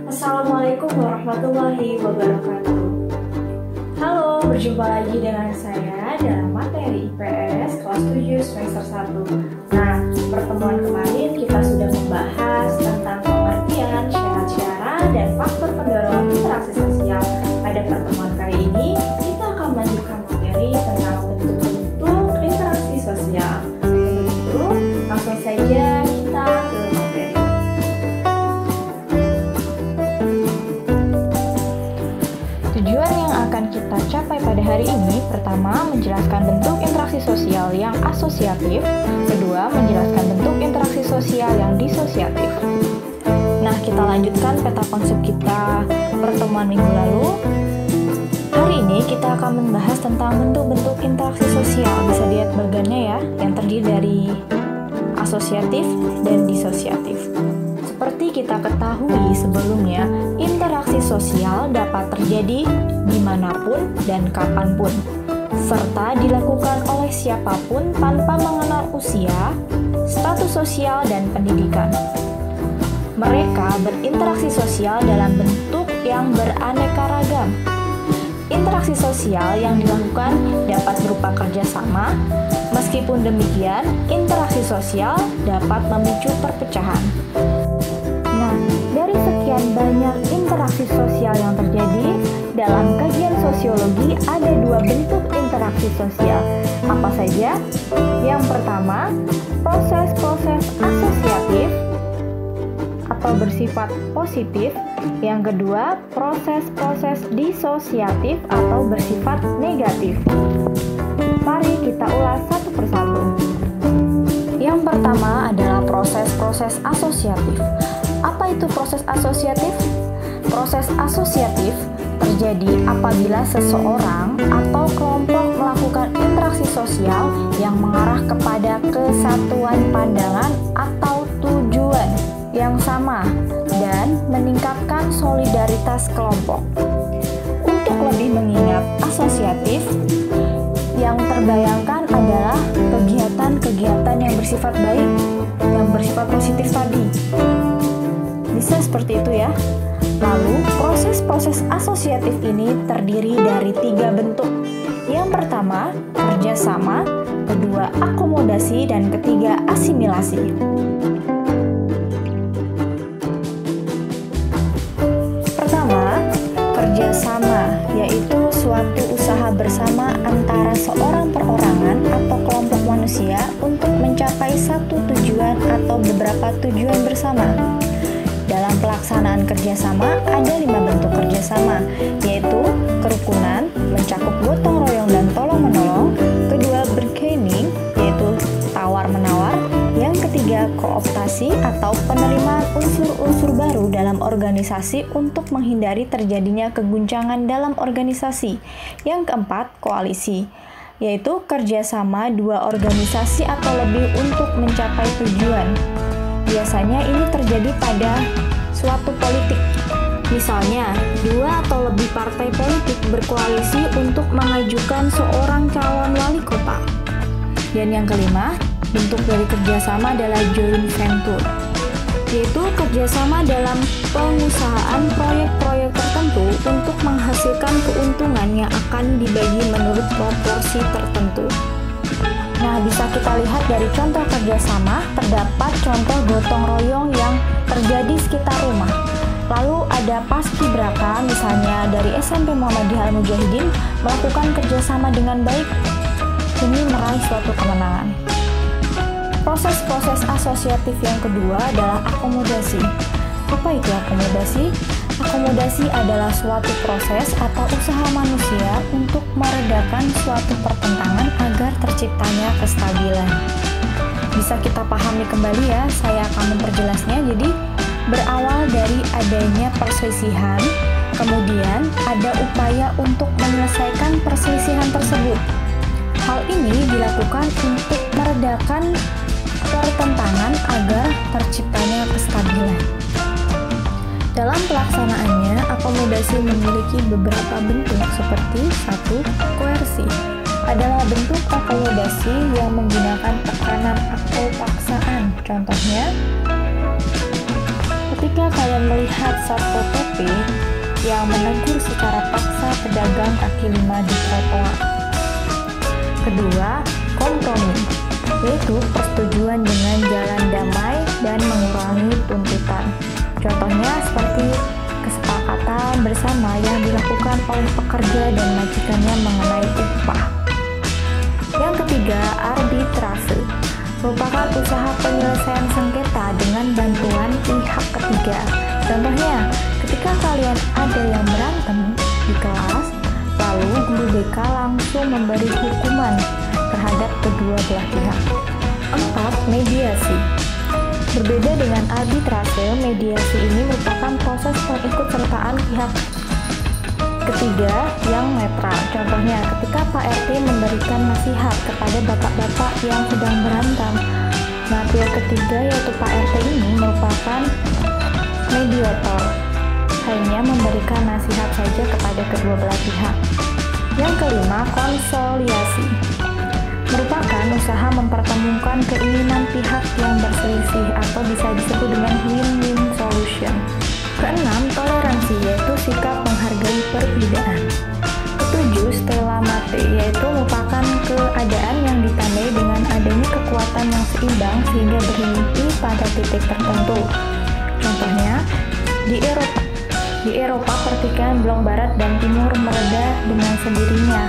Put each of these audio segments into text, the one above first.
Assalamualaikum warahmatullahi wabarakatuh. Halo, berjumpa lagi dengan saya dalam materi IPS kelas 7 semester 1. Nah, pertemuan kemarin kita sudah membahas tentang pengertian, syarat-syarat, dan faktor pendorong interaksi sosial. Pada pertemuan kali ini, kita akan melanjutkan materi tentang bentuk-bentuk interaksi sosial. Sebelum itu, langsung saja kita ke materi. Tujuan yang akan kita capai pada hari ini, pertama, menjelaskan bentuk interaksi sosial yang asosiatif, kedua, menjelaskan bentuk interaksi sosial yang disosiatif. Nah, kita lanjutkan peta konsep kita pertemuan minggu lalu. Hari ini kita akan membahas tentang bentuk-bentuk interaksi sosial. Bisa dilihat bagannya ya, yang terdiri dari asosiatif dan disosiatif. Seperti kita ketahui sebelumnya, interaksi sosial dapat terjadi dimanapun dan kapanpun, serta dilakukan oleh siapapun tanpa mengenal usia, status sosial, dan pendidikan. Mereka berinteraksi sosial dalam bentuk yang beraneka ragam. Interaksi sosial yang dilakukan dapat berupa kerjasama. Meskipun demikian, interaksi sosial dapat memicu perpecahan. Nah, dari sekian banyak interaksi sosial yang terjadi, dalam kajian sosiologi ada dua bentuk interaksi sosial. Apa saja? Yang pertama, proses-proses asosiatif atau bersifat positif. Yang kedua, proses-proses disosiatif atau bersifat negatif. Mari kita ulas satu persatu. Yang pertama adalah proses-proses asosiatif. Apa itu proses asosiatif? Proses asosiatif terjadi apabila seseorang atau kelompok melakukan interaksi sosial yang mengarah kepada kesatuan pandangan atau tujuan yang sama dan meningkatkan solidaritas kelompok. Untuk lebih mengingat asosiatif, yang terbayangkan adalah kegiatan-kegiatan yang bersifat baik, yang bersifat positif tadi. Bisa seperti itu ya. Lalu, proses-proses asosiatif ini terdiri dari tiga bentuk. Yang pertama, kerjasama, kedua, akomodasi, dan ketiga, asimilasi. Pertama, kerjasama, yaitu suatu usaha bersama antara seorang perorangan atau kelompok manusia untuk mencapai satu tujuan atau beberapa tujuan bersama. Dalam pelaksanaan kerjasama, ada 5 bentuk kerjasama, yaitu kerukunan, mencakup gotong royong dan tolong-menolong. Kedua, bargaining, yaitu tawar-menawar. Yang ketiga, kooptasi atau penerimaan unsur-unsur baru dalam organisasi untuk menghindari terjadinya keguncangan dalam organisasi. Yang keempat, koalisi, yaitu kerjasama dua organisasi atau lebih untuk mencapai tujuan. Biasanya ini terjadi pada suatu politik. Misalnya, dua atau lebih partai politik berkoalisi untuk mengajukan seorang calon wali kota. Dan yang kelima, bentuk dari kerjasama adalah joint venture, yaitu kerjasama dalam pengusahaan proyek-proyek tertentu untuk menghasilkan keuntungan yang akan dibagi menurut proporsi tertentu. Nah, bisa kita lihat dari contoh kerjasama, terdapat contoh gotong royong yang terjadi sekitar rumah. Lalu ada paskibraka, misalnya dari SMP Muhammadiyah Al-Mujahidin, melakukan kerjasama dengan baik demi meraih suatu kemenangan. Proses-proses asosiatif yang kedua adalah akomodasi. Apa itu akomodasi? Akomodasi adalah suatu proses atau usaha manusia untuk meredakan suatu pertentangan agar terciptanya kestabilan. Bisa kita pahami kembali ya, saya akan memperjelasnya. Jadi, berawal dari adanya perselisihan, kemudian ada upaya untuk menyelesaikan perselisihan tersebut. Hal ini dilakukan untuk meredakan pertentangan agar terciptanya kestabilan. Dalam pelaksanaannya, akomodasi memiliki beberapa bentuk seperti 1. Koersi adalah bentuk akomodasi yang menggunakan tekanan atau paksaan. Contohnya, ketika kalian melihat Satpol PP yang menegur secara paksa pedagang kaki lima di trotoar. Kedua, kompromi, yaitu persetujuan dengan jalan damai dan mengurangi tuntutan. Contohnya seperti kesepakatan bersama yang dilakukan oleh pekerja dan majikannya mengenai upah. Yang ketiga, arbitrase, merupakan usaha penyelesaian sengketa dengan bantuan pihak ketiga. Contohnya, ketika kalian ada yang berantem di kelas, lalu guru BK langsung memberi hukuman terhadap kedua belah pihak. 4. Mediasi. Berbeda dengan arbitrase, mediasi ini merupakan proses pengikutsertaan pihak ketiga yang netral. Contohnya, ketika Pak RT memberikan nasihat kepada bapak-bapak yang sedang berantem, nah pihak ketiga yaitu Pak RT ini merupakan mediator, hanya memberikan nasihat saja kepada kedua belah pihak. Yang kelima, konsoliasi, merupakan usaha mempertemukan keinginan pihak yang berselisih atau bisa disebut dengan win-win solution. Keenam, toleransi, yaitu sikap menghargai perbedaan. Ketujuh, stella mate, yaitu merupakan keadaan yang ditandai dengan adanya kekuatan yang seimbang sehingga berhenti pada titik tertentu. Contohnya, di Eropa pertikaian blok barat dan timur mereda dengan sendirinya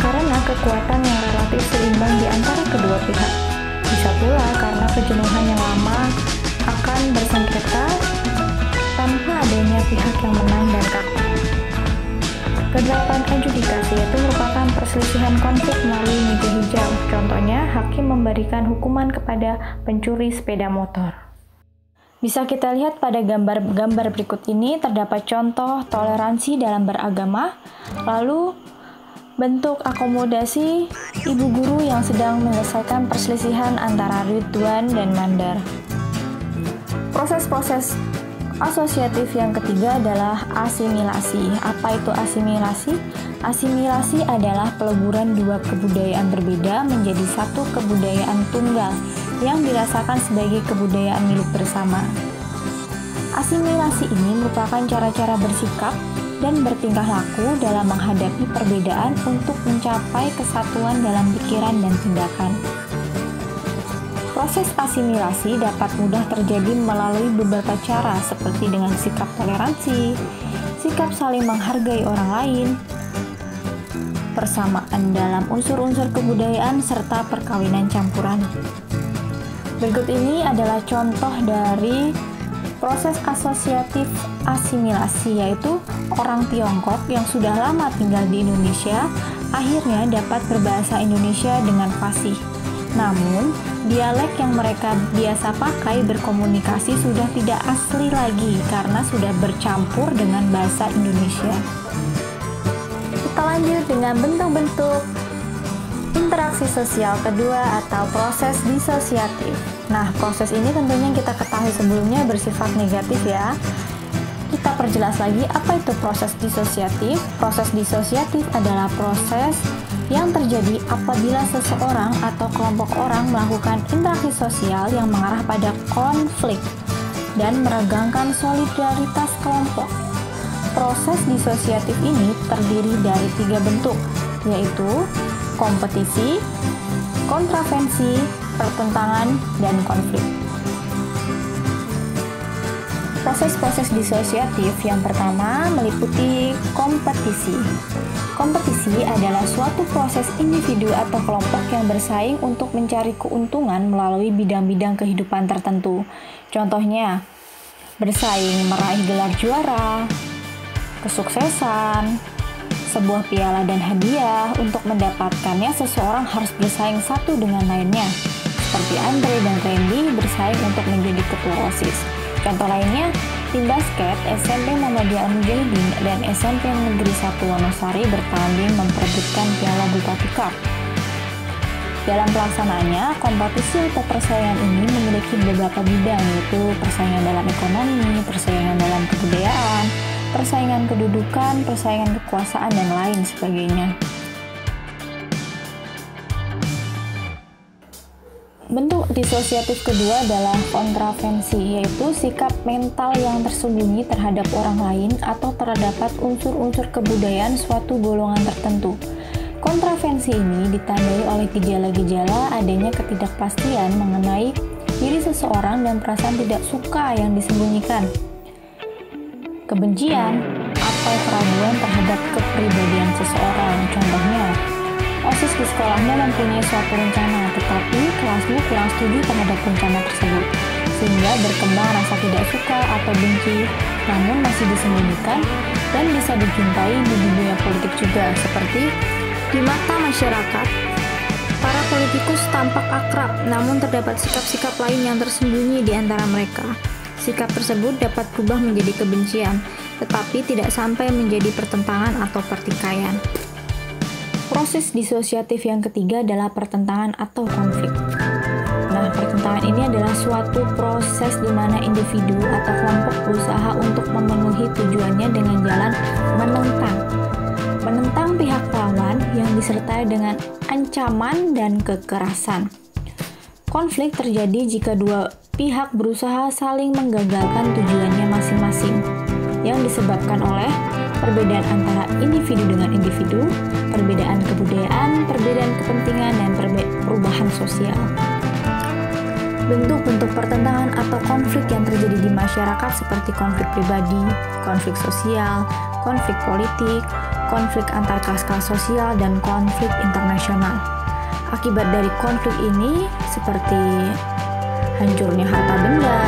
karena kekuatan yang relatif seimbang di antara kedua pihak. Bisa pula karena kejenuhan yang lama akan bersengketa tanpa adanya pihak yang menang dan kalah. Kedelapan, adjudikasi, yaitu merupakan perselisihan konflik melalui meja hijau. Contohnya, hakim memberikan hukuman kepada pencuri sepeda motor. Bisa kita lihat pada gambar-gambar berikut ini terdapat contoh toleransi dalam beragama, lalu bentuk akomodasi ibu guru yang sedang menyelesaikan perselisihan antara Ridwan dan Mandar. Proses-proses asosiatif yang ketiga adalah asimilasi. Apa itu asimilasi? Asimilasi adalah peleburan dua kebudayaan berbeda menjadi satu kebudayaan tunggal yang dirasakan sebagai kebudayaan milik bersama. Asimilasi ini merupakan cara-cara bersikap dan bertingkah laku dalam menghadapi perbedaan untuk mencapai kesatuan dalam pikiran dan tindakan. Proses asimilasi dapat mudah terjadi melalui beberapa cara seperti dengan sikap toleransi, sikap saling menghargai orang lain, persamaan dalam unsur-unsur kebudayaan, serta perkawinan campuran. Berikut ini adalah contoh dari proses asosiatif asimilasi, yaitu orang Tiongkok yang sudah lama tinggal di Indonesia akhirnya dapat berbahasa Indonesia dengan fasih. Namun, dialek yang mereka biasa pakai berkomunikasi sudah tidak asli lagi karena sudah bercampur dengan bahasa Indonesia. Kita lanjut dengan bentuk-bentuk interaksi sosial kedua atau proses disosiatif. Nah, proses ini tentunya kita ketahui sebelumnya bersifat negatif ya. Kita perjelas lagi apa itu proses disosiatif. Proses disosiatif adalah proses yang terjadi apabila seseorang atau kelompok orang melakukan interaksi sosial yang mengarah pada konflik dan meregangkan solidaritas kelompok. Proses disosiatif ini terdiri dari 3 bentuk, yaitu kompetisi, kontravensi, pertentangan, dan konflik. Proses-proses disosiatif yang pertama meliputi kompetisi. Kompetisi adalah suatu proses individu atau kelompok yang bersaing untuk mencari keuntungan melalui bidang-bidang kehidupan tertentu. Contohnya, bersaing meraih gelar juara, kesuksesan, sebuah piala dan hadiah. Untuk mendapatkannya, seseorang harus bersaing satu dengan lainnya. Seperti Andre dan Randy bersaing untuk menjadi ketua OSIS. Contoh lainnya, tim basket SMP Muhammadiyah Al-Mujahidin dan SMP Negeri 1 Wonosari bertanding memperebutkan Piala Bupati Cup. Dalam pelaksanaannya, kompetisi atau persaingan ini memiliki beberapa bidang, yaitu persaingan dalam ekonomi, persaingan dalam kebudayaan, persaingan kedudukan, persaingan kekuasaan, dan lain sebagainya. Bentuk disosiatif kedua adalah kontravensi, yaitu sikap mental yang tersembunyi terhadap orang lain atau terdapat unsur-unsur kebudayaan suatu golongan tertentu. Kontravensi ini ditandai oleh gejala-gejala adanya ketidakpastian mengenai diri seseorang dan perasaan tidak suka yang disembunyikan, kebencian, atau keraguan terhadap kepribadian seseorang. Contohnya, OSIS di sekolahnya mempunyai suatu rencana, tetapi kelasnya kurang setuju terhadap rencana tersebut, sehingga berkembang rasa tidak suka atau benci, namun masih disembunyikan dan bisa dijumpai di dunia politik juga, seperti di mata masyarakat, para politikus tampak akrab, namun terdapat sikap-sikap lain yang tersembunyi di antara mereka. Sikap tersebut dapat berubah menjadi kebencian, tetapi tidak sampai menjadi pertentangan atau pertikaian. Proses disosiatif yang ketiga adalah pertentangan atau konflik. Nah, pertentangan ini adalah suatu proses di mana individu atau kelompok berusaha untuk memenuhi tujuannya dengan jalan menentang pihak lawan yang disertai dengan ancaman dan kekerasan. Konflik terjadi jika dua pihak berusaha saling menggagalkan tujuannya masing-masing, yang disebabkan oleh perbedaan antara individu dengan individu, perbedaan kebudayaan, perbedaan kepentingan, dan perubahan sosial. Bentuk-bentuk pertentangan atau konflik yang terjadi di masyarakat seperti konflik pribadi, konflik sosial, konflik politik, konflik antar kelas-kelas sosial, dan konflik internasional. Akibat dari konflik ini seperti hancurnya harta benda,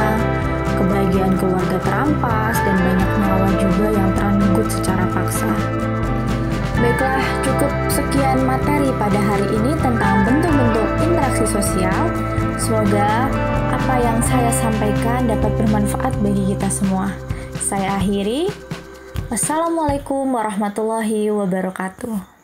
kebahagiaan keluarga terampas, dan banyak nyawa juga yang terenggut secara paksa. Baiklah, cukup sekian materi pada hari ini tentang bentuk-bentuk interaksi sosial. Semoga apa yang saya sampaikan dapat bermanfaat bagi kita semua. Saya akhiri. Wassalamualaikum warahmatullahi wabarakatuh.